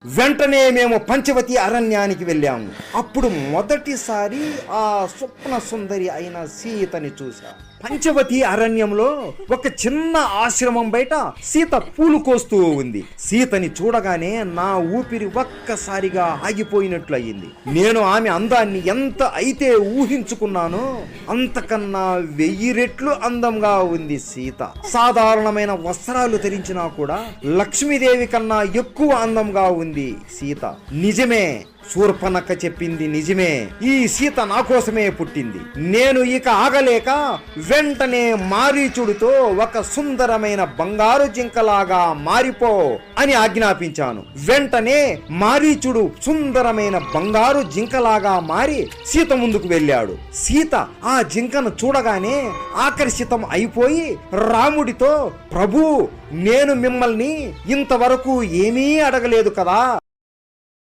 వెంటనే మేము పంచవతి అరణ్యానికి వెళ్ళాము. అప్పుడు మొదటిసారి ఆ స్వప్న సుందరి అయిన సీతని చూశా. పంచవతి అరణ్యంలో ఒక చిన్న ఆశ్రమం బయట సీత పూలు కోస్తూ ఉంది. సీతని చూడగానే నా ఊపిరి ఒక్కసారిగా ఆగిపోయినట్లు అయ్యింది. నేను ఆమె అందాన్ని ఎంత అయితే ఊహించుకున్నానో అంతకన్నా 1000 రెట్లు అందంగా ఉంది సీత. సాధారణమైన వస్త్రాలు ధరించినా కూడా లక్ష్మీదేవి కన్నా ఎక్కువ అందంగా ఉంది సీత. నిజమే, శూర్పణఖ చెప్పింది నిజమే. ఈ సీత నా కోసమే పుట్టింది. నేను ఇక ఆగలేక వెంటనే మారీచుడితో ఒక సుందరమైన బంగారు జింకలాగా మారిపో అని ఆజ్ఞాపించాను. వెంటనే మారీచుడు సుందరమైన బంగారు జింకలాగా మారి సీత ముందుకు వెళ్ళాడు. సీత ఆ జింకను చూడగానే ఆకర్షితం అయిపోయి రాముడితో, ప్రభూ, నేను మిమ్మల్ని ఇంతవరకు ఏమీ అడగలేదు కదా,